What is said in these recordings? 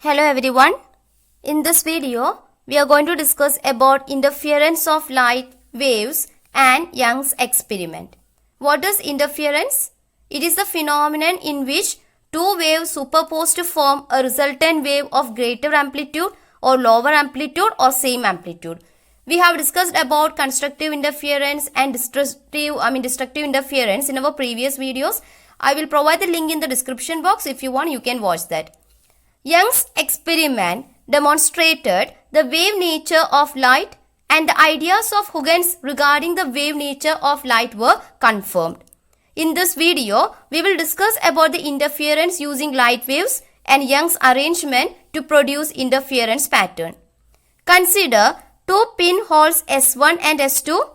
Hello everyone. In this video, we are going to discuss about interference of light waves and Young's experiment. What is interference? It is the phenomenon in which two waves superposed to form a resultant wave of greater amplitude or lower amplitude or same amplitude. We have discussed about constructive interference and destructive interference in our previous videos. I will provide the link in the description box. If you want, you can watch that. Young's experiment demonstrated the wave nature of light and the ideas of Huygens regarding the wave nature of light were confirmed. In this video, we will discuss about the interference using light waves and Young's arrangement to produce interference pattern. Consider two pinholes S1 and S2.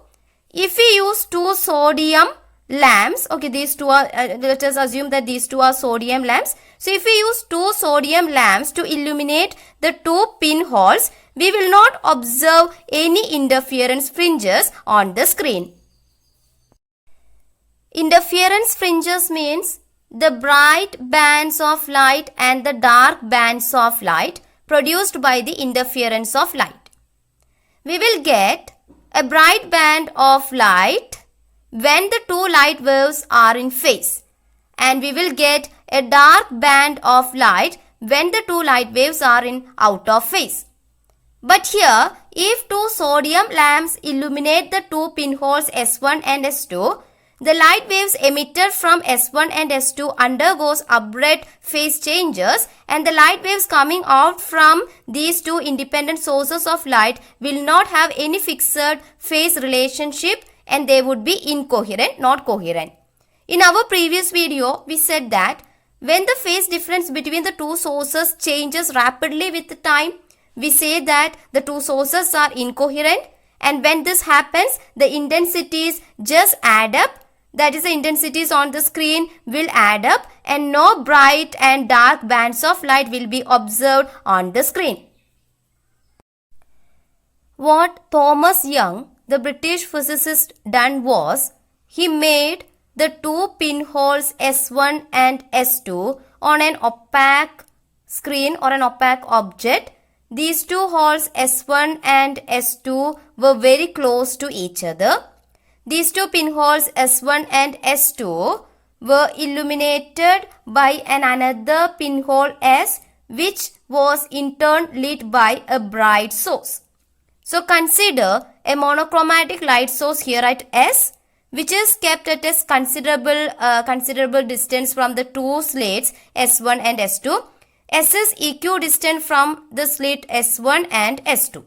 If we use two sodium lamps, okay, these two are, let us assume that these two are sodium lamps. So if we use two sodium lamps to illuminate the two pinholes, we will not observe any interference fringes on the screen. Interference fringes means the bright bands of light and the dark bands of light produced by the interference of light. We will get a bright band of light when the two light waves are in phase, and we will get a dark band of light when the two light waves are in out of phase. But here, if two sodium lamps illuminate the two pinholes S1 and S2, the light waves emitted from S1 and S2 undergoes abrupt phase changes, and the light waves coming out from these two independent sources of light will not have any fixed phase relationship, and they would be incoherent, not coherent. In our previous video, we said that when the phase difference between the two sources changes rapidly with time, we say that the two sources are incoherent, and when this happens, the intensities just add up. That is, the intensities on the screen will add up and no bright and dark bands of light will be observed on the screen. What Thomas Young, the British physicist, done was, he made the two pinholes S1 and S2 on an opaque screen or an opaque object. These two holes S1 and S2 were very close to each other. These two pinholes S1 and S2 were illuminated by another pinhole S, which was in turn lit by a bright source. So consider a monochromatic light source here at S, which is kept at a considerable distance from the two slits S1 and S2. S is equidistant from the slit S1 and S2.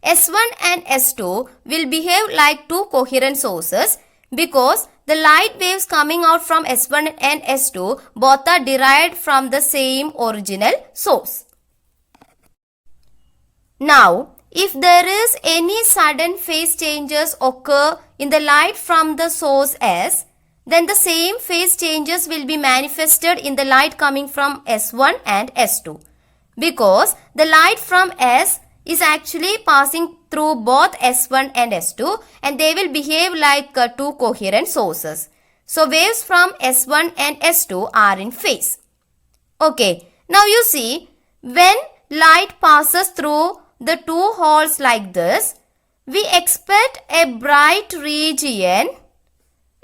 S1 and S2 will behave like two coherent sources because the light waves coming out from S1 and S2 both are derived from the same original source. Now, if there is any sudden phase changes occur in the light from the source S, then the same phase changes will be manifested in the light coming from S1 and S2 because the light from S is actually passing through both S1 and S2, and they will behave like two coherent sources. So waves from S1 and S2 are in phase. Okay, now you see, when light passes through the two holes like this, we expect a bright region,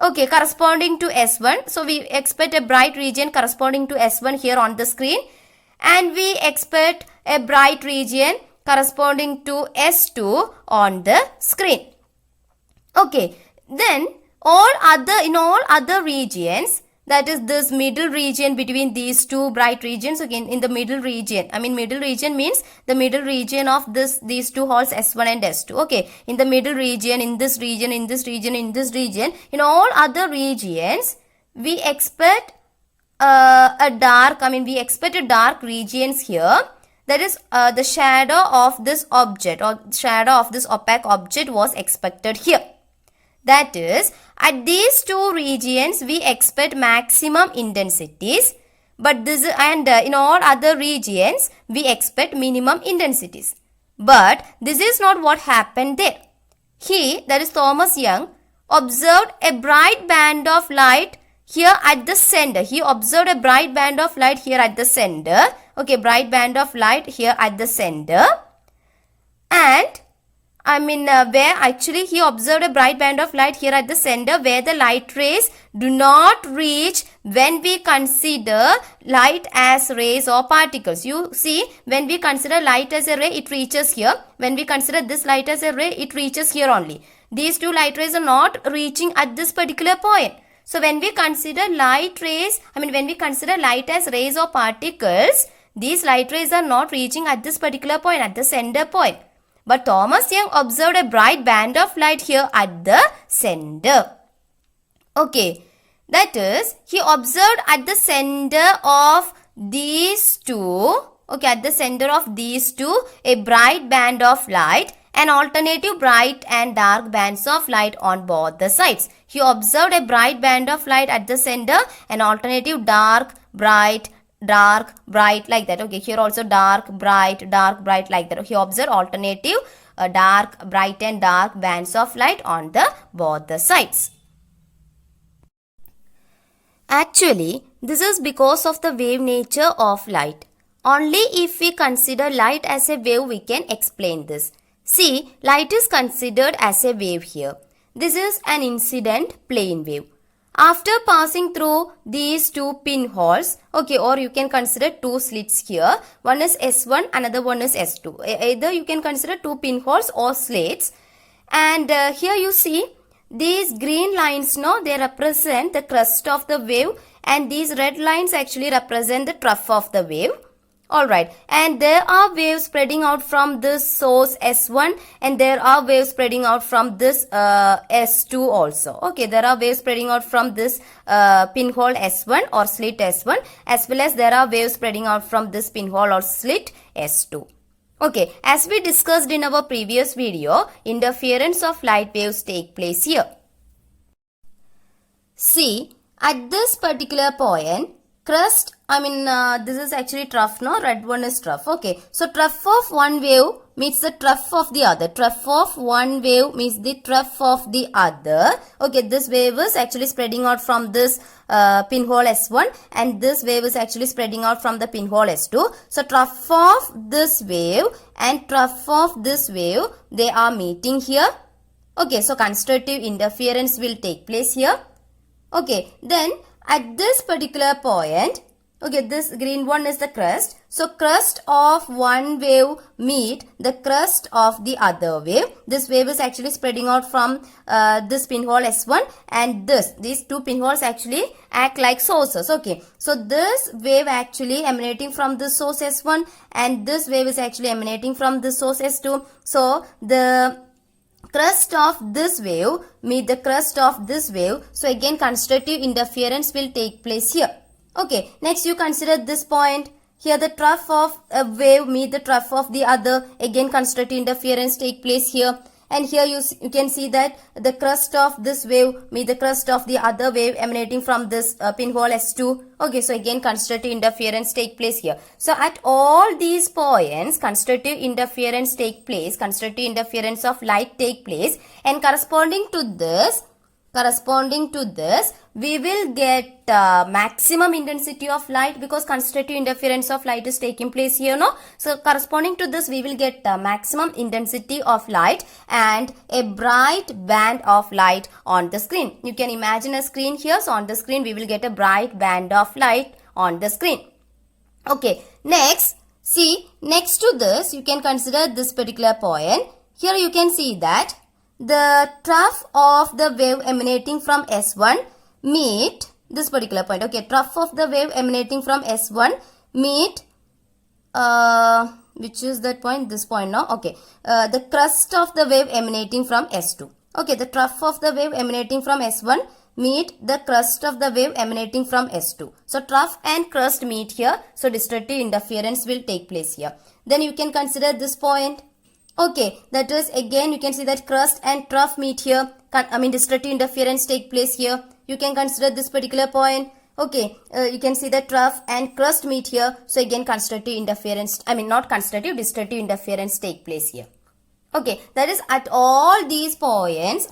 okay, corresponding to S1. So we expect a bright region corresponding to S1 here on the screen, and we expect a bright region corresponding to S2 on the screen. Okay, then in all other regions, that is this middle region between these two bright regions, again in the middle region, middle region means the middle region of these two holes S1 and S2. Okay, in the middle region, in this region, in this region, in this region, in all other regions, we expect a dark regions here. That is, the shadow of this object or shadow of this opaque object was expected here. That is, at these two regions, we expect maximum intensities, but in all other regions, we expect minimum intensities. But this is not what happened there. He, that is Thomas Young, observed a bright band of light here at the center. He observed a bright band of light here at the center. Okay, bright band of light here at the center. And where actually he observed a bright band of light here at the center where the light rays do not reach when we consider light as rays or particles. You see, when we consider light as a ray, it reaches here. When we consider this light as a ray, it reaches here only. These two light rays are not reaching at this particular point. So when we consider light rays, when we consider light as rays or particles, these light rays are not reaching at this particular point, at the center point. But Thomas Young observed a bright band of light here at the center. Okay, that is, he observed at the center of these two, at the center of these two, a bright band of light and alternative bright and dark bands of light on both the sides. He observed a bright band of light at the center and alternative dark, bright, like that. Okay, here also dark, bright, like that. He observed alternative dark, bright and dark bands of light on both the sides. Actually, this is because of the wave nature of light. Only if we consider light as a wave, we can explain this. See, light is considered as a wave here. This is an incident plane wave. After passing through these two pinholes, or you can consider two slits here. One is S1, another one is S2. Either you can consider two pinholes or slits. And here you see these green lines, they represent the crest of the wave, and these red lines actually represent the trough of the wave. Alright, and there are waves spreading out from this source S1, and there are waves spreading out from this S2 also. Okay, there are waves spreading out from this pinhole S1 or slit S1, as well as there are waves spreading out from this pinhole or slit S2. Okay, as we discussed in our previous video, interference of light waves take place here. See, at this particular point, crest, this is actually trough, red one is trough. Okay, so trough of one wave meets the trough of the other. Trough of one wave meets the trough of the other. Okay, this wave is actually spreading out from this pinhole S1, and this wave is actually spreading out from the pinhole S2. So trough of this wave and trough of this wave, they are meeting here. Okay, so constructive interference will take place here. Okay, then at this particular point, this green one is the crest. So crest of one wave meet the crest of the other wave. This wave is actually spreading out from this pinhole S1, and these two pinholes actually act like sources. Okay, so this wave actually emanating from this source S1, and this wave is actually emanating from this source S2. So the crest of this wave meet the crest of this wave. So again constructive interference will take place here. Okay, next you consider this point. Here the trough of a wave meet the trough of the other. Again constructive interference take place here. And here you can see that the crest of this wave meet the crest of the other wave emanating from this pinhole S2. Okay, so again constructive interference take place here. So at all these points, constructive interference take place, constructive interference of light take place, and corresponding to this, we will get maximum intensity of light, because constructive interference of light is taking place here, So corresponding to this, we will get maximum intensity of light and a bright band of light on the screen. You can imagine a screen here. So on the screen, we will get a bright band of light on the screen. Okay, next, see, next to this, you can consider this particular point. Here you can see that the trough of the wave emanating from S1 meet this particular point. Okay, trough of the wave emanating from S1 meet, which is that point? This point now. Okay, the crest of the wave emanating from S2. Okay, the trough of the wave emanating from S1 meet the crest of the wave emanating from S2. So trough and crest meet here. So destructive interference will take place here. Then you can consider this point. Okay, that is again you can see that crest and trough meet here. Destructive interference take place here. You can consider this particular point. Okay, you can see that trough and crest meet here. So again constructive interference, destructive interference take place here. Okay, that is at all these points,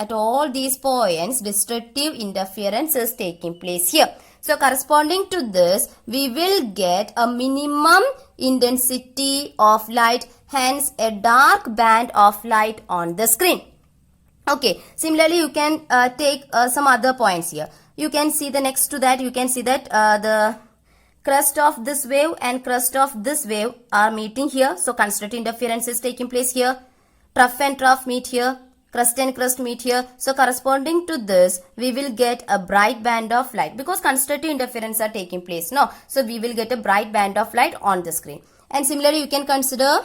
destructive interference is taking place here. So corresponding to this, we will get a minimum intensity of light, hence a dark band of light on the screen. Okay, similarly you can take some other points here. You can see the next to that, you can see that the crest of this wave and crest of this wave are meeting here. So constructive interference is taking place here. Trough and trough meet here. Crest and crest meet here. So corresponding to this, we will get a bright band of light because constructive interference are taking place. No, so we will get a bright band of light on the screen. And similarly, you can consider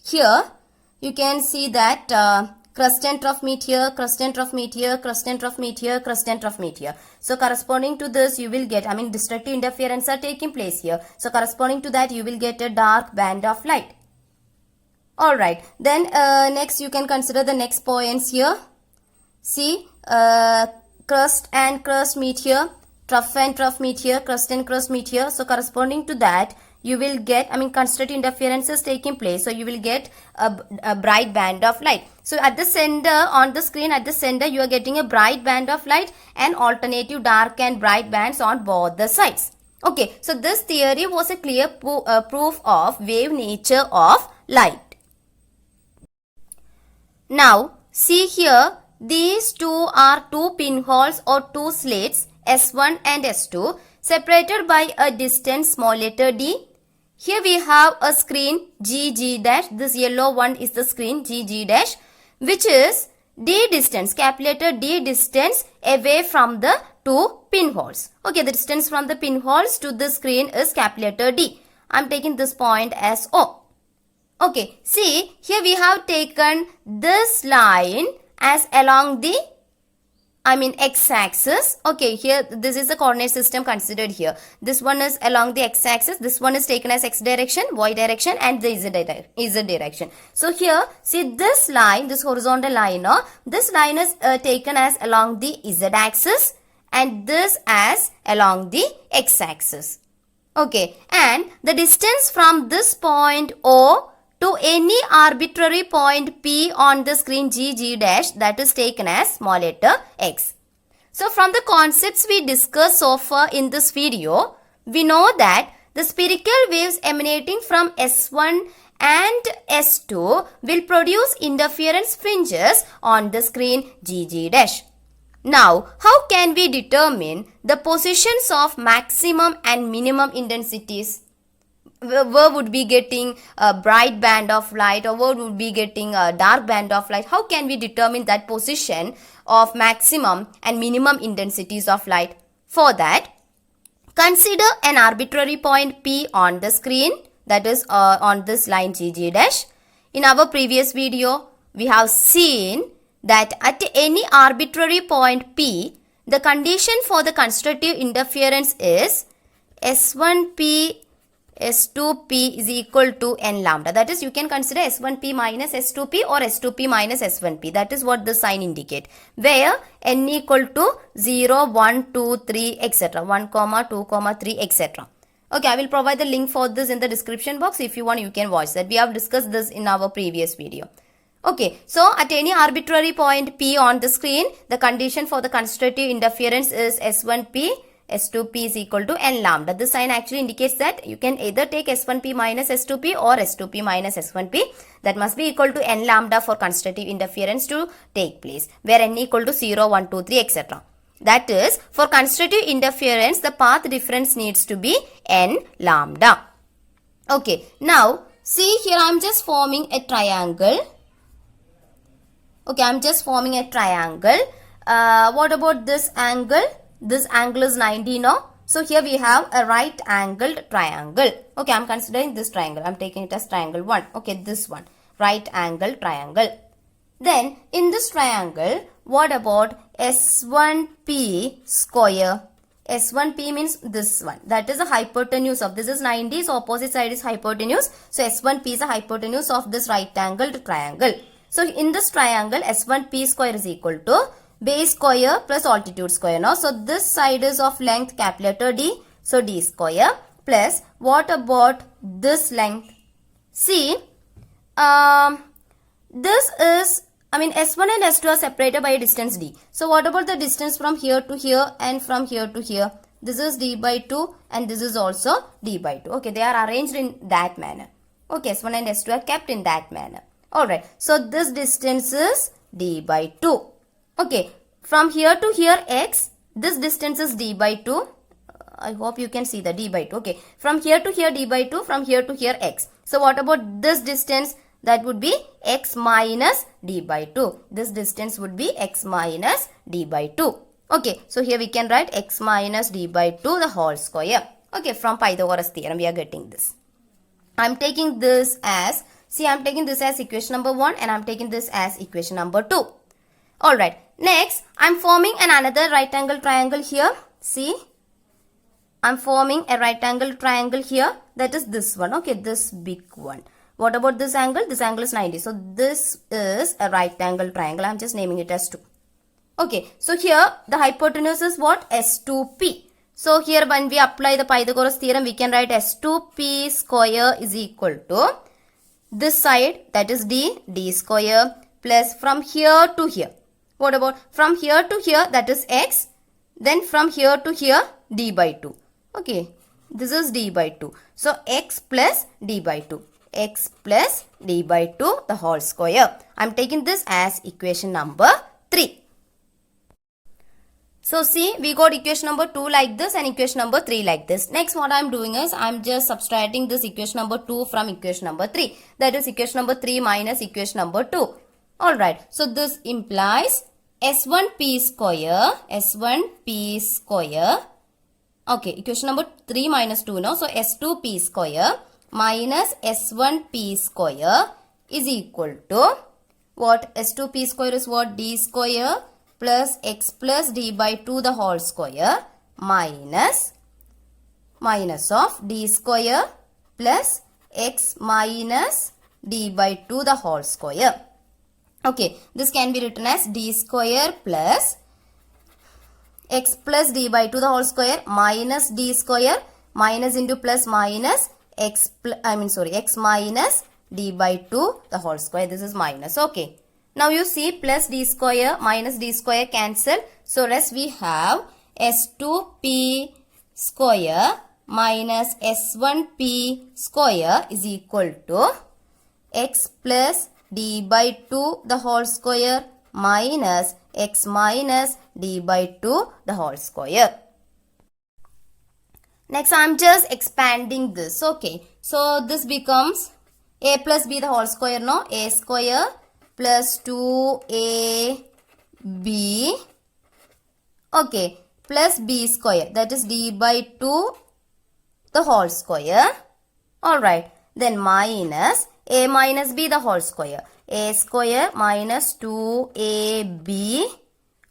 here, you can see that crest and trough meet here, crest and trough meet here, crest and trough meet here, crest and trough meet here. So corresponding to this, you will get, destructive interference are taking place here. So corresponding to that, you will get a dark band of light. Alright, then next you can consider the next points here. See, crest and crest meet here, trough and trough meet here, crest and crest meet here. So corresponding to that, you will get, constructive interference is taking place. So you will get a bright band of light. So at the center, on the screen at the center, you are getting a bright band of light and alternative dark and bright bands on both the sides. Okay, so this theory was a clear proof of wave nature of light. Now, see here, these two are two pinholes or two slits, S1 and S2, separated by a distance small letter d. Here we have a screen GG dash. This yellow one is the screen GG dash, which is d distance, capital letter d distance away from the two pinholes. Okay, the distance from the pinholes to the screen is capital letter D. I am taking this point as O. Okay, see, here we have taken this line as along the x-axis. Okay, here this is the coordinate system considered here. This one is along the x-axis. This one is taken as x direction, y direction, and the z direction. So here, see this line, this horizontal line, this line is taken as along the z-axis and this as along the x-axis. Okay, and the distance from this point O to any arbitrary point P on the screen GG dash, that is taken as small letter x. So from the concepts we discussed so far in this video, we know that the spherical waves emanating from S1 and S2 will produce interference fringes on the screen GG dash. Now, how can we determine the positions of maximum and minimum intensities? Where would be getting a bright band of light or where would be getting a dark band of light? How can we determine that position of maximum and minimum intensities of light? For that, consider an arbitrary point P on the screen, that is on this line GG dash. In our previous video, we have seen that at any arbitrary point P, the condition for the constructive interference is S1P S2P is equal to n lambda. That is, you can consider S1P minus S2P or S2P minus S1P. That is what the sign indicate. Where n equal to 0, 1, 2, 3, etc. 1, 2, 3, etc. Okay, I will provide the link for this in the description box. If you want, you can watch that. We have discussed this in our previous video. Okay, so at any arbitrary point P on the screen, the condition for the constructive interference is S1P. S2P is equal to n lambda. This sign actually indicates that you can either take S1P minus S2P or S2P minus S1P. That must be equal to n lambda for constructive interference to take place, where n equal to 0, 1, 2, 3, etc. That is, for constructive interference, the path difference needs to be n lambda. Okay, now see here I am just forming a triangle. Okay, I am just forming a triangle. What about this angle? This angle is 90 now. So here we have a right angled triangle. Okay, I am considering this triangle. I am taking it as triangle 1. Okay, this one. Right angled triangle. Then in this triangle, what about S1P square? S1P means this one. That is the hypotenuse of this is 90. So opposite side is hypotenuse. So S1P is the hypotenuse of this right angled triangle. So in this triangle, S1P square is equal to base square plus altitude square. Now, so this side is of length capital letter D. So D square plus what about this length? See, this is, S1 and S2 are separated by a distance D. So what about the distance from here to here and from here to here? This is d by 2 and this is also d by 2. Okay, they are arranged in that manner. Okay, S1 and S2 are kept in that manner. Alright, so this distance is d by 2. Okay, from here to here x, this distance is d by 2. I hope you can see the d by 2. Okay, from here to here d by 2, from here to here x. So what about this distance? That would be x minus d by 2. This distance would be x minus d by 2. Okay, so here we can write x minus d by 2 the whole square. Okay, from Pythagoras theorem we are getting this. I am taking this as, see I am taking this as equation number 1 and I am taking this as equation number 2. Alright, next I am forming another right angle triangle here. See, I am forming a right angle triangle here. That is this one. Okay, this big one. What about this angle? This angle is 90. So this is a right angle triangle. I am just naming it as 2. Okay, so here the hypotenuse is what? S2P. So here when we apply the Pythagoras theorem, we can write S2P square is equal to this side, that is d square, plus from here to here. What about from here to here, that is x. Then from here to here, d by 2. Okay, this is d by 2. So x plus d by 2. X plus d by 2 the whole square. I am taking this as equation number 3. So see, we got equation number 2 like this and equation number 3 like this. Next what I am doing is, I am just subtracting this equation number 2 from equation number 3. That is equation number 3 minus equation number 2. Alright, so this implies S1P square, S1P square. Okay, equation number 3 minus 2 now. So S2P square minus S1P square is equal to what? S2P square is what? D square plus x plus d by 2 the whole square minus of d square plus x minus d by 2 the whole square. Okay, this can be written as d square plus x plus d by 2 the whole square minus d square, minus into plus minus x minus d by 2 the whole square. This is minus. Okay. Now you see plus d square minus d square cancel. So rest we have S2P square minus S1P square is equal to x plus d by 2 the whole square minus x minus d by 2 the whole square. Next I am just expanding this. Okay, so this becomes a plus b the whole square. No, a square plus 2ab, okay, plus b square, that is d by 2 the whole square. Alright, then minus a minus b the whole square, a square minus 2ab,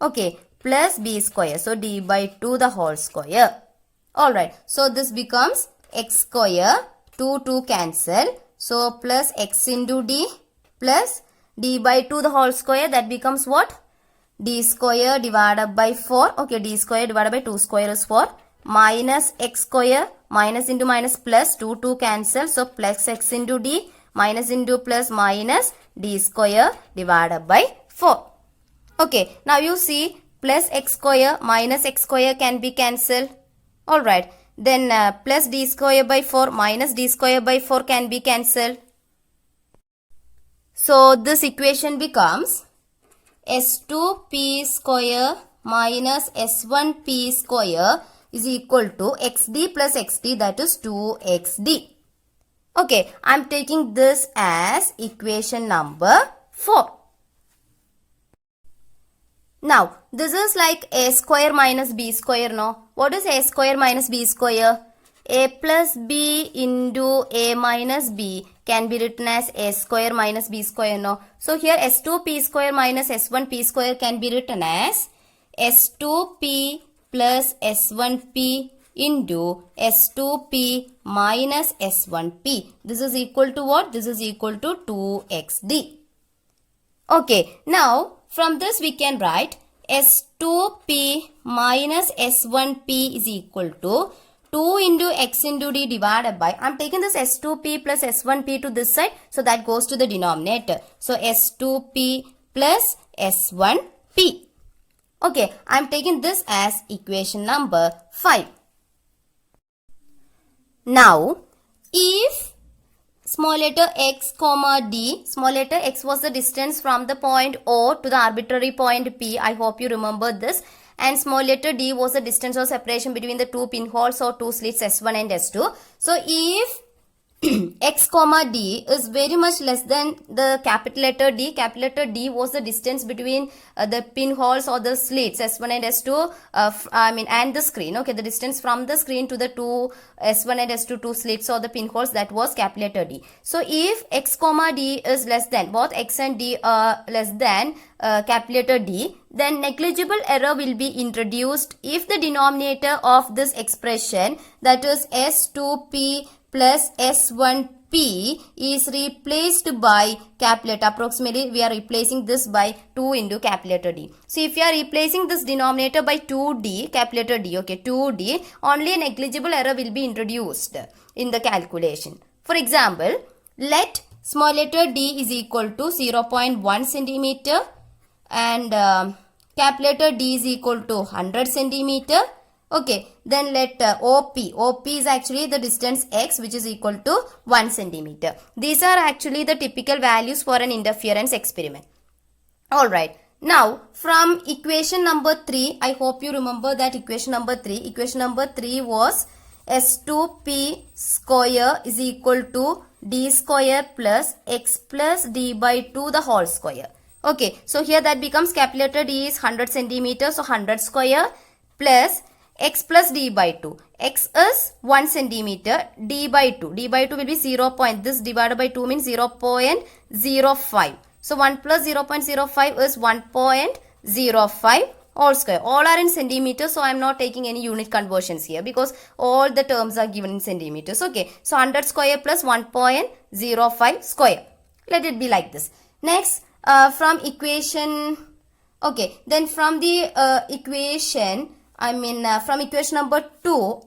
okay, plus b square, so d by 2 the whole square. Alright, so this becomes x square, 2 cancel, so plus x into d plus d by 2 the whole square, that becomes what? D square divided by 4. Okay, d square divided by 2 square is 4. Minus x square, minus into minus plus, 2 cancel. So plus x into d, minus into plus minus d square divided by 4. Okay, now you see plus x square minus x square can be cancelled. Alright, then plus d square by 4 minus d square by 4 can be cancelled. So this equation becomes S2P square minus S1P square is equal to xd plus xd, that is 2xd. Okay, I am taking this as equation number 4. Now, this is like a square minus b square, no? What is a square minus b square? A plus b into a minus b can be written as a square minus b square, no? So here S2p square minus S1p square can be written as S2p plus S1p into S2p minus S1p. This is equal to what? This is equal to 2xd. Okay, now from this we can write S2p minus S1p is equal to 2 into x into d divided by, I am taking this S2p plus S1p to this side, so that goes to the denominator. So S2p plus S1p. Okay, I am taking this as equation number 5. Now, if small letter x comma d, small letter x was the distance from the point O to the arbitrary point P. I hope you remember this. And small letter d was the distance or separation between the two pinholes or two slits S1 and S2. So, if x comma d is very much less than the capital letter D was the distance between the pinholes or the slits S1 and S2 and the screen. Okay, the distance from the screen to the two S1 and S2 two slits or the pinholes, that was capital letter D. So if x comma d is less than, both x and d are less than capital letter D, then negligible error will be introduced if the denominator of this expression, that is S2p plus S1p, is replaced by capital letter. Approximately we are replacing this by 2 into capital letter D. So if you are replacing this denominator by 2d, capital letter D, okay, 2d, only a negligible error will be introduced in the calculation. For example, let small letter d is equal to 0.1 centimeter and capital letter D is equal to 100 centimeter. Okay, then let OP is actually the distance x, which is equal to 1 centimeter. These are actually the typical values for an interference experiment. Alright, now from equation number 3, I hope you remember that equation number 3. Equation number 3 was S2p square is equal to d square plus x plus d by 2 the whole square. Okay, so here that becomes capital letter D is 100 centimeters, so 100 square plus x plus d by 2. X is 1 centimeter, d by 2. D by 2 will be 0. This divided by 2 means 0.05. So 1 plus 0.05 is 1.05 all square. All are in centimeters, so I am not taking any unit conversions here because all the terms are given in centimeters. Okay, so 100 square plus 1.05 square. Let it be like this. Next, from equation, okay, then from the equation, from equation number 2,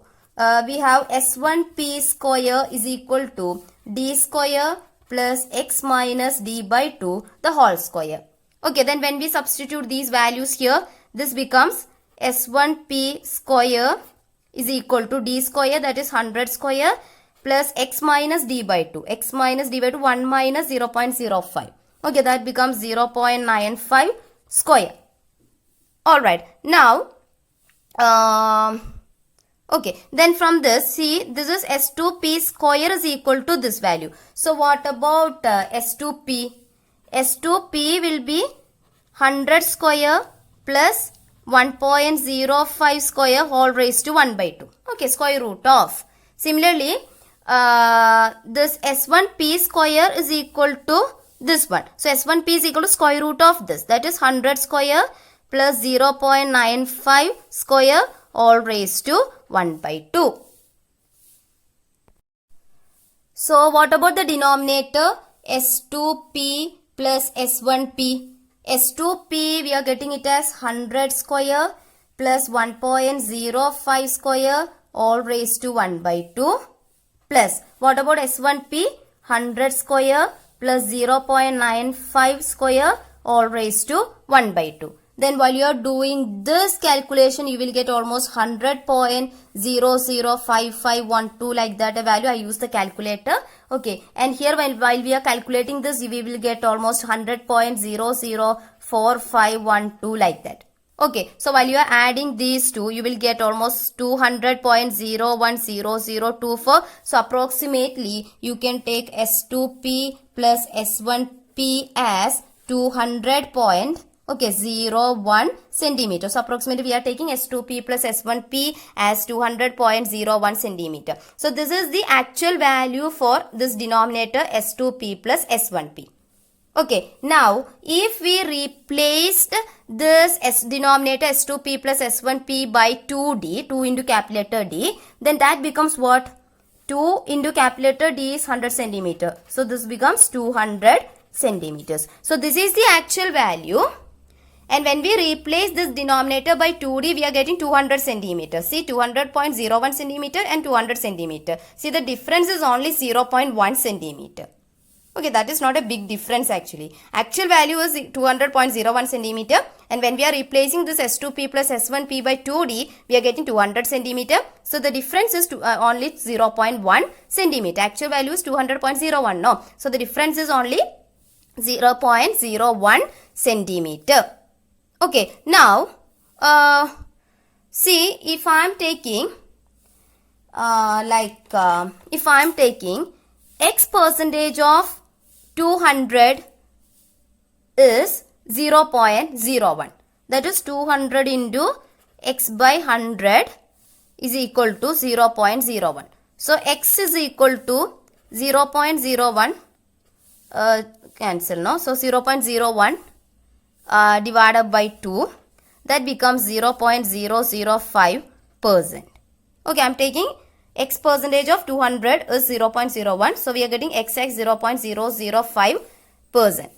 we have S1p square is equal to d square plus x minus d by 2 the whole square. Okay, then when we substitute these values here, this becomes S1p square is equal to d square, that is 100 square, plus x minus d by 2. X minus d by 2, 1 minus 0.05. Okay, that becomes 0.95 square. Alright, now, okay, then from this, see, this is S2p square is equal to this value. So what about S2p? S2p will be 100 square plus 1.05 square whole raised to 1 by 2. Okay, square root of. Similarly, this S1p square is equal to this one. So S1p is equal to square root of this. That is 100 square plus 0.95 square all raised to 1 by 2. So what about the denominator? S2p plus S1p. S2p we are getting it as 100 square plus 1.05 square all raised to 1 by 2 plus what about S1p? 100 square plus 0.95 square all raised to 1 by 2. Then while you are doing this calculation, you will get almost 100.005512 like that a value. I use the calculator. Okay, and here while we are calculating this, we will get almost 100.004512 like that. Okay, so while you are adding these two, you will get almost 200.010024. So approximately you can take S2p plus S1p as 200.01 centimeter. So approximately we are taking S2p plus S1p as 200.01 centimeter. So this is the actual value for this denominator S2p plus S1p. Okay, now if we replaced this denominator S2p plus S1p by 2d, 2 into capital letter D, then that becomes what? 2 into capital letter D is 100 centimeter. So this becomes 200 centimeters. So this is the actual value. And when we replace this denominator by 2d, we are getting 200 centimeters. See, 200.01 centimeter and 200 centimeter. See, the difference is only 0.1 centimeter. Okay, that is not a big difference actually. Actual value is 200.01 centimeter And when we are replacing this S2P plus S1P by 2D, we are getting 200 centimeter. So the difference is only 0.1 centimeter. Actual value is 200.01. No. So the difference is only 0.01 centimeter. Okay. Now, see, if I am taking if I am taking X percentage of 200 is 0.01. That is 200 into X by 100 is equal to 0.01. So X is equal to 0.01 cancel, no? So 0.01 divided by 2, that becomes 0.005%. Okay, I am taking X percentage of 200 is 0.01. So we are getting XX 0.005%.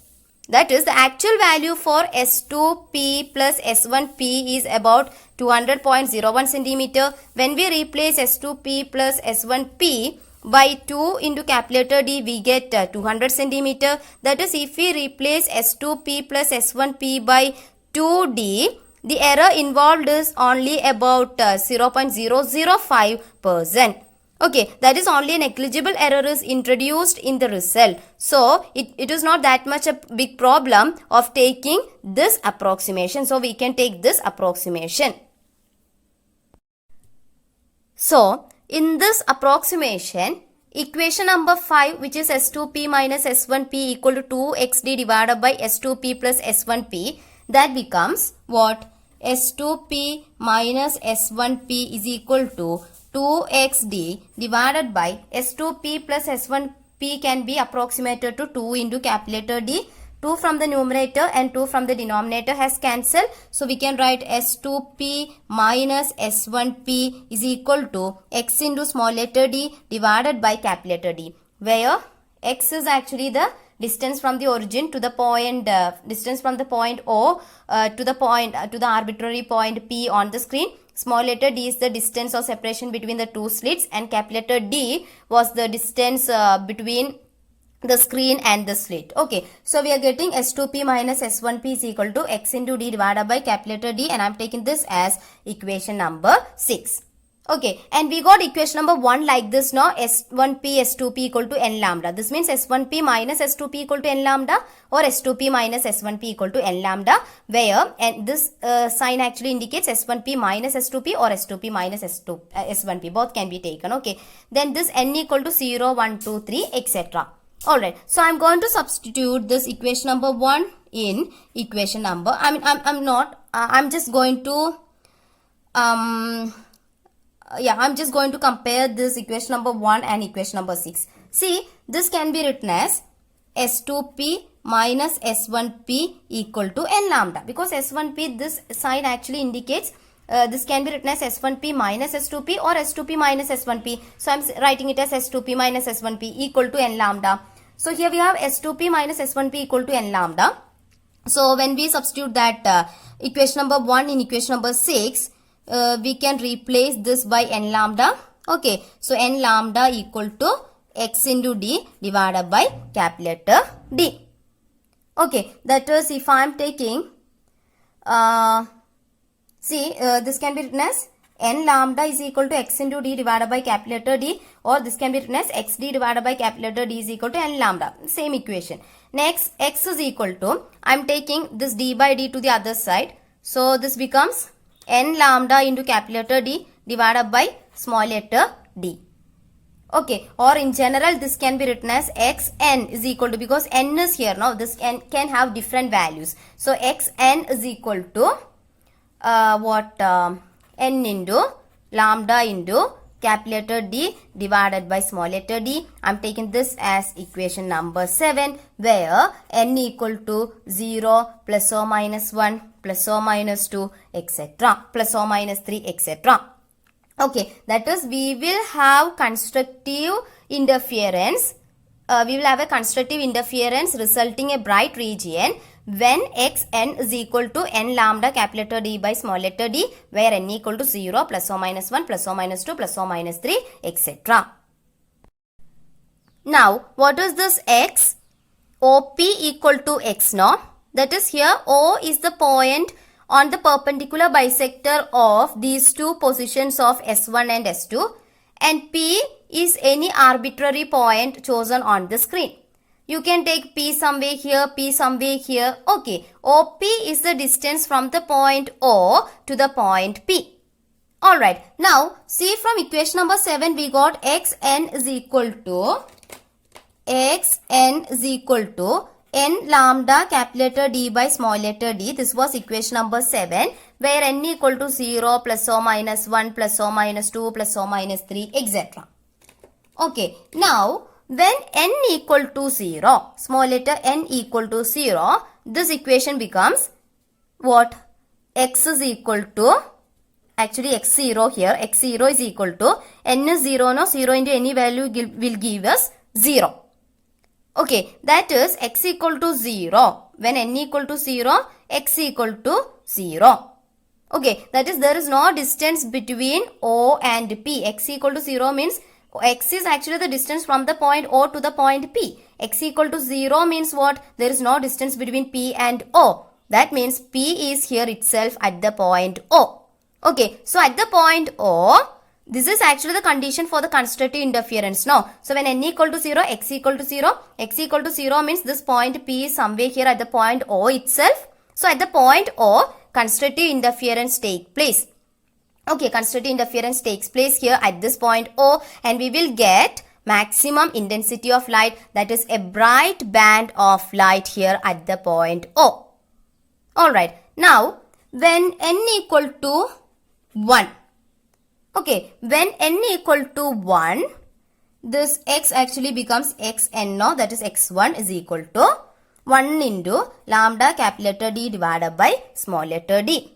That is, the actual value for S2P plus S1P is about 200.01 centimeter. When we replace S2P plus S1P by 2 into calculator D, we get 200 centimeter. That is, if we replace S2P plus S1P by 2D, the error involved is only about 0.005%. Okay, that is only a negligible error is introduced in the result. So, it is not that much a big problem of taking this approximation. So, we can take this approximation. So, in this approximation, equation number 5, which is S2P minus S1P equal to 2XD divided by S2P plus S1P, that becomes what? S2P minus S1P is equal to 2XD divided by S2P plus S1P can be approximated to 2 into calculator D. 2 from the numerator and 2 from the denominator has cancelled. So we can write S2P minus S1P is equal to X into small letter d divided by calculator D, where X is actually the distance from the origin to the point, distance from the point O to the arbitrary point P on the screen. Small letter d is the distance or separation between the two slits, and capital letter D was the distance between the screen and the slit. Okay, so we are getting S2P minus S1P is equal to X into D divided by capital letter D, and I am taking this as equation number 6. Okay, and we got equation number 1 like this now, S1P S2P equal to n lambda. This means S1P minus S2P equal to n lambda, or S2P minus S1P equal to n lambda, where and this sign actually indicates S1P minus S2P or S2P minus S1P. Both can be taken. Okay, then this n equal to 0, 1, 2, 3, etc. Alright, so I'm going to substitute this equation number 1 in equation number, I'm just going to I'm just going to compare this equation number 1 and equation number 6. See, this can be written as S2P minus S1P equal to n lambda, because S1P, this sign actually indicates this can be written as S1P minus S2P or S2P minus S1P. So I'm writing it as S2P minus S1P equal to n lambda. So here we have S2P minus S1P equal to n lambda. So when we substitute that equation number 1 in equation number 6, we can replace this by n lambda. Okay, so n lambda equal to X into D divided by capital letter D. Okay, that is, if I am taking this can be written as n lambda is equal to X into D divided by capital letter D, or this can be written as XD divided by capital letter D is equal to n lambda. Same equation. Next, X is equal to, I am taking this D by D to the other side. So this becomes n lambda into capital letter D divided by small letter d. Okay, or in general this can be written as xn is equal to, because n is here now, this n can have different values. So xn is equal to n into lambda into capital letter D divided by small letter d. I am taking this as equation number 7, where n equal to 0, plus or minus 1, plus or minus 2, etc., plus or minus 3, etc. Okay, that is, we will have constructive interference. We will have a constructive interference resulting a bright region when xn is equal to n lambda capital letter D by small letter d, where n equal to 0, plus or minus 1, plus or minus 2, plus or minus 3, etc. Now, what is this x? OP equal to x now. That is here O is the point on the perpendicular bisector of these two positions of S1 and S2, and P is any arbitrary point chosen on the screen. You can take P somewhere here, P somewhere here. Okay, OP is the distance from the point O to the point P. Alright, now see from equation number 7 we got xn is equal to n lambda capital letter D by small letter d. This was equation number 7 where n equal to 0 plus or minus 1 plus or minus 2 plus or minus 3 etc. Okay, now when n equal to 0, small letter n equal to 0, this equation becomes what? X is equal to, actually x0 here, x0 is equal to, n is 0, no, 0 into any value will give us 0. Okay, that is x equal to 0. When n equal to 0, x equal to 0. Okay, that is there is no distance between O and P. X equal to 0 means x is actually the distance from the point O to the point P. X equal to 0 means what? There is no distance between P and O. That means P is here itself at the point O. Okay, so at the point O, this is actually the condition for the constructive interference. No. So when n equal to 0, x equal to 0. X equal to 0 means this point P is somewhere here at the point O itself. So at the point O, constructive interference takes place. Okay, constructive interference takes place here at this point O, and we will get maximum intensity of light, that is a bright band of light here at the point O. Alright, now when n equal to 1. Okay, when n equal to 1, this x actually becomes xn, no, that is x1 is equal to 1 into lambda capital letter D divided by small letter d.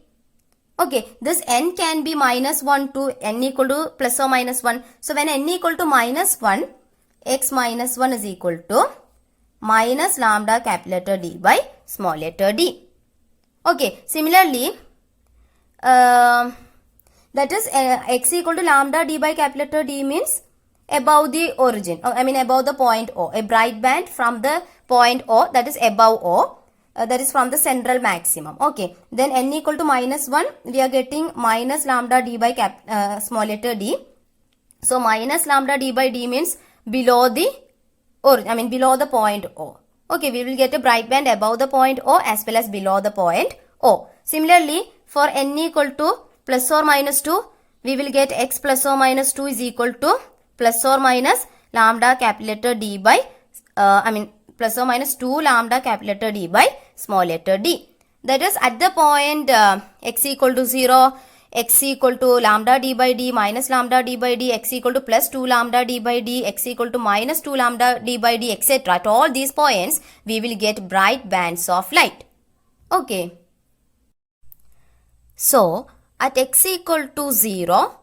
Okay, this n can be minus 1 to n equal to plus or minus 1. So when n equal to minus 1, x minus 1 is equal to minus lambda capital letter D by small letter d. Okay, similarly, that is x equal to lambda d by capital letter D means above the origin, above the point O, a bright band from the point O, that is above O, that is from the central maximum. Okay, then n equal to minus 1, we are getting minus lambda d by small letter d. So minus lambda d by d means below the below the point O. Okay, we will get a bright band above the point O as well as below the point O. Similarly, for n equal to plus or minus 2, we will get x plus or minus 2 is equal to plus or minus lambda capital letter d by plus or minus 2 lambda capital letter d by small letter d. That is at the point x equal to 0, x equal to lambda d by d minus lambda d by d, x equal to plus 2 lambda d by d, x equal to minus 2 lambda d by d, etc. At all these points, we will get bright bands of light. Okay. So, at x equal to 0,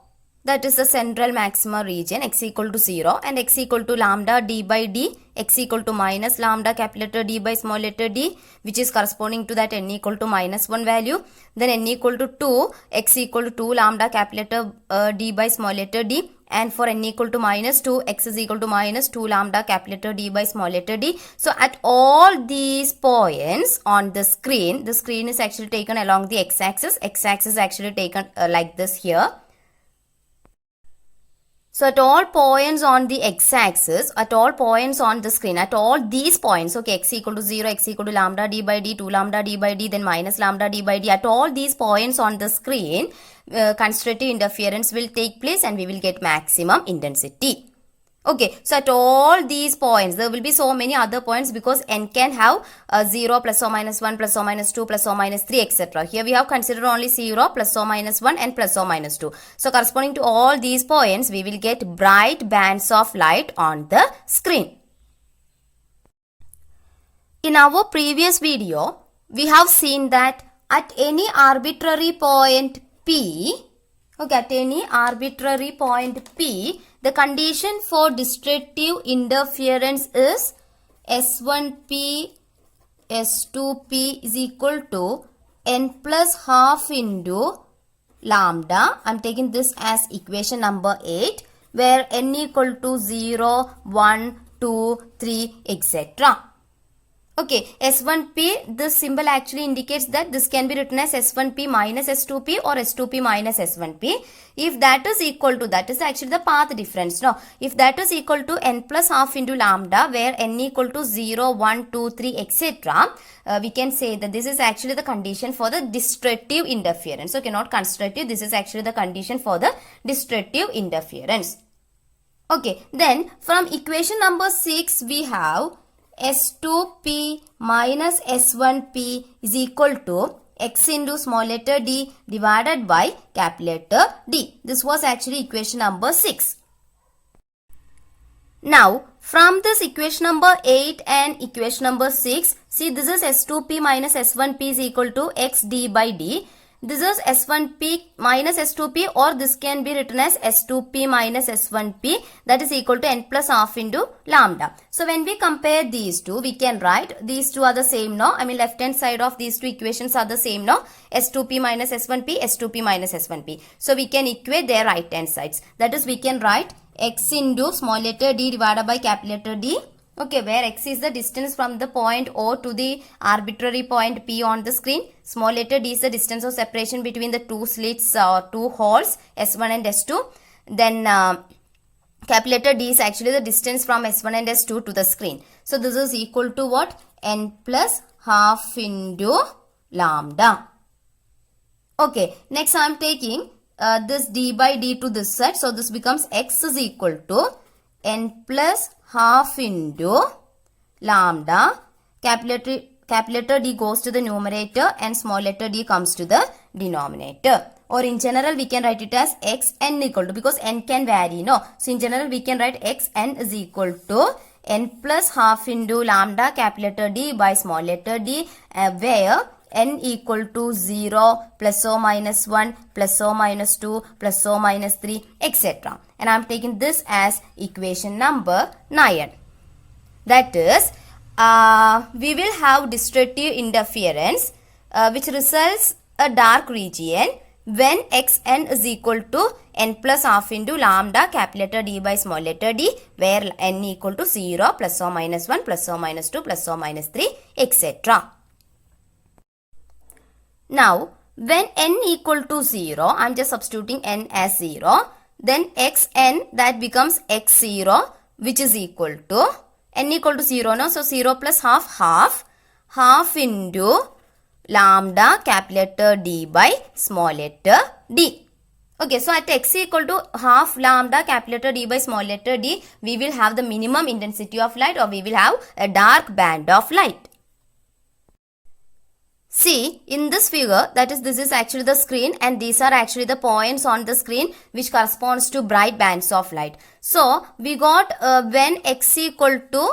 that is the central maxima region, x equal to 0, and x equal to lambda d by d, x equal to minus lambda capital letter d by small letter d, which is corresponding to that n equal to minus 1 value. Then n equal to 2, x equal to 2 lambda capital letter d by small letter d. And for n equal to minus 2, x is equal to minus 2 lambda capital letter d by small letter d. So at all these points on the screen is actually taken along the x-axis. X-axis is actually taken like this here. So at all points on the x-axis, at all points on the screen, at all these points, okay, x equal to 0, x equal to lambda d by d, 2 lambda d by d, then minus lambda d by d, at all these points on the screen, constructive interference will take place and we will get maximum intensity. Okay, so at all these points, there will be so many other points because n can have 0, plus or minus 1, plus or minus 2, plus or minus 3, etc. Here we have considered only 0, plus or minus 1 and plus or minus 2. So corresponding to all these points, we will get bright bands of light on the screen. In our previous video, we have seen that at any arbitrary point P, okay, at any arbitrary point P, the condition for destructive interference is S1P, S2P is equal to n plus half into lambda. I am taking this as equation number 8, where n equal to 0, 1, 2, 3, etc. Okay, S1P, this symbol actually indicates that this can be written as S1P minus S2P or S2P minus S1P. If that is equal to, that is actually the path difference. No, if that is equal to n plus half into lambda, where n equal to 0, 1, 2, 3, etc. We can say that this is actually the condition for the destructive interference. Okay, not constructive. This is actually the condition for the destructive interference. Okay, then from equation number 6, we have S2P minus S1P is equal to x into small letter d divided by capital letter D. This was actually equation number 6. Now, from this equation number 8 and equation number 6, see this is S2P minus S1P is equal to x d by d. This is S1P minus S2P, or this can be written as S2P minus S1P, that is equal to n plus half into lambda. So when we compare these two, we can write these two are the same now. I mean left hand side of these two equations are the same now. S2P minus S1P, S2P minus S1P. So we can equate their right hand sides. That is, we can write x into small letter d divided by capital letter D. Okay, where x is the distance from the point O to the arbitrary point P on the screen. Small letter d is the distance of separation between the two slits or two holes S1 and S2. Then capital letter D is actually the distance from S1 and S2 to the screen. So this is equal to what? N plus half into lambda. Okay, next I am taking this d by d to this side. So this becomes x is equal to n plus half into lambda. Capital letter d goes to the numerator and small letter d comes to the denominator. Or in general we can write it as xn equal to, because n can vary, no. So in general we can write xn is equal to n plus half into lambda capital letter d by small letter d, where n equal to 0, plus or minus 1, plus or minus 2, plus or minus 3, etc. And I am taking this as equation number 9. That is, we will have destructive interference which results a dark region when xn is equal to n plus half into lambda capital letter d by small letter d, where n equal to 0, plus or minus 1, plus or minus 2, plus or minus 3, etc. Now, when n equal to 0, I am just substituting n as 0. Then xn, that becomes x0, which is equal to n equal to 0 now. So 0 plus half into lambda capital letter d by small letter d. Okay, so at x equal to half lambda capital letter d by small letter d, we will have the minimum intensity of light, or we will have a dark band of light. See, in this figure, that is, this is actually the screen and these are actually the points on the screen which corresponds to bright bands of light. So, we got when x equal to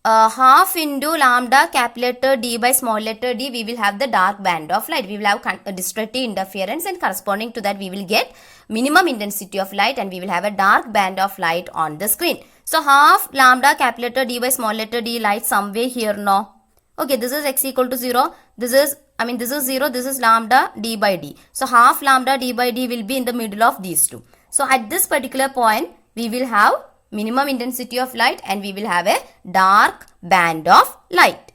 half into lambda capital letter d by small letter d, we will have the dark band of light. We will have destructive interference, and corresponding to that we will get minimum intensity of light and we will have a dark band of light on the screen. So, half lambda capital letter d by small letter d light somewhere here now. Okay, this is x equal to 0. This is 0. This is lambda d by d. So, half lambda d by d will be in the middle of these two. So, at this particular point, we will have minimum intensity of light and we will have a dark band of light.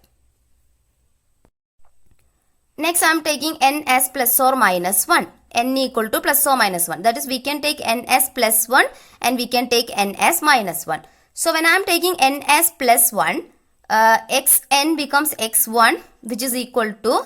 Next, I am taking n as plus or minus 1. N equal to plus or minus 1. That is, we can take n as plus 1 and we can take n as minus 1. So, when I am taking n as plus 1, xn becomes x1, which is equal to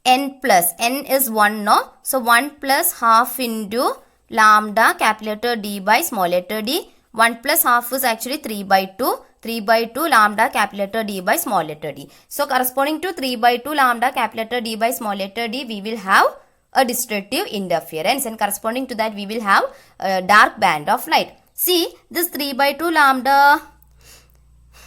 n plus, n is 1 no. So 1 plus half into lambda capital letter d by small letter d. 1 plus half is actually 3 by 2. 3 by 2 lambda capital letter d by small letter d. So corresponding to 3 by 2 lambda capital letter d by small letter d, we will have a destructive interference, and corresponding to that we will have a dark band of light. See, this 3 by 2 lambda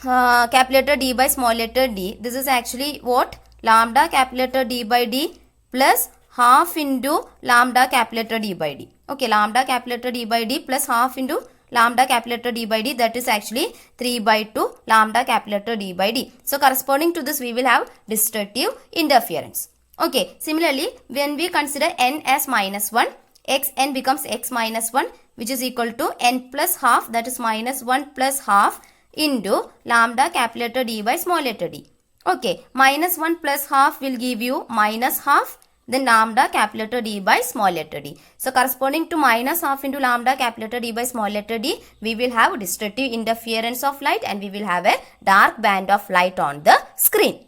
capital letter d by small letter d, this is actually what? Lambda capital letter d by d plus half into lambda capital letter d by d. Okay, lambda capital letter d by d plus half into lambda capital letter d by d, that is actually 3 by 2 lambda capital letter d by d. So corresponding to this we will have destructive interference. Okay, similarly when we consider n as minus 1, xn becomes x minus 1, which is equal to n plus half, that is minus 1 plus half into lambda capital letter d by small letter d. Okay, minus 1 plus half will give you minus half, then lambda capital letter D by small letter d. So corresponding to minus half into lambda capital letter D by small letter d, we will have destructive interference of light and we will have a dark band of light on the screen.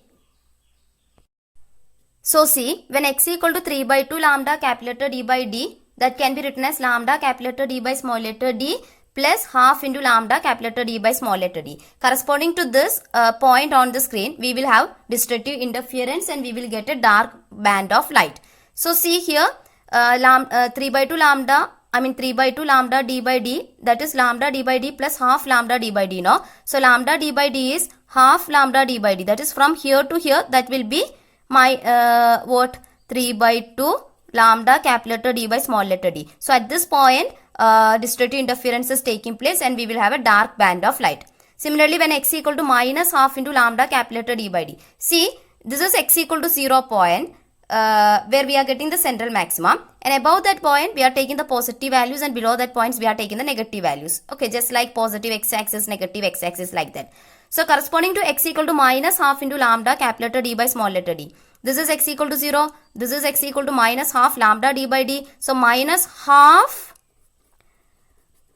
So see, when x equal to 3 by 2 lambda capital letter D by D, that can be written as lambda capital letter D by small letter d plus half into lambda capital letter D by small letter d. Corresponding to this point on the screen, we will have destructive interference and we will get a dark band of light. So see here, 3 by 2 lambda, 3 by 2 lambda d by d, that is lambda d by d plus half lambda d by d, no? So lambda d by d is half lambda d by d, that is from here to here, that will be my 3 by 2 lambda capital letter D by small letter d. So at this point, destructive interference is taking place and we will have a dark band of light. Similarly, when x equal to minus half into lambda capital letter D by d. See, this is x equal to 0 point where we are getting the central maximum, and above that point we are taking the positive values and below that points we are taking the negative values. Okay, just like positive x-axis, negative x-axis, like that. So corresponding to x equal to minus half into lambda capital letter D by small letter d. This is x equal to 0. This is x equal to minus half lambda d by d. So minus half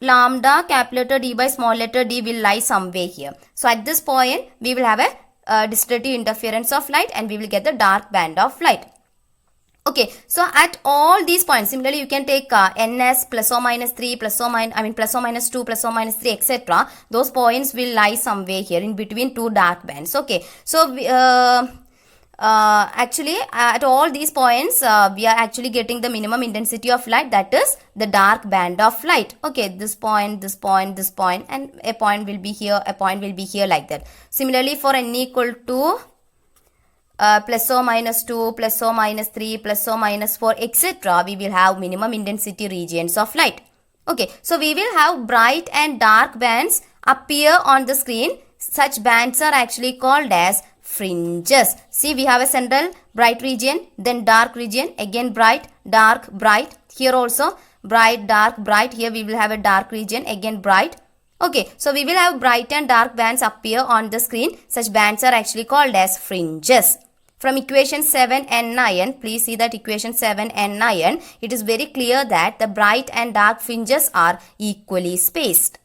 lambda capital letter D by small letter d will lie somewhere here. So at this point, we will have a destructive interference of light and we will get the dark band of light. Okay, so at all these points, similarly you can take ns plus or minus 3, plus or minus 2, plus or minus 3, etc. Those points will lie somewhere here in between two dark bands. Okay, so actually at all these points we are actually getting the minimum intensity of light, that is the dark band of light. Okay, this point, this point, this point, and a point will be here, a point will be here, like that. Similarly for n equal to plus or minus 2, plus or minus 3, plus or minus 4, etc. we will have minimum intensity regions of light. Okay, so we will have bright and dark bands appear on the screen. Such bands are actually called as fringes. See, we have a central bright region, then dark region, again bright, dark, bright. Here also bright, dark, bright. Here we will have a dark region, again bright. Okay, so we will have bright and dark bands appear on the screen. Such bands are actually called as fringes. From equation 7 and 9, please see that equation 7 and 9, it is very clear that the bright and dark fringes are equally spaced.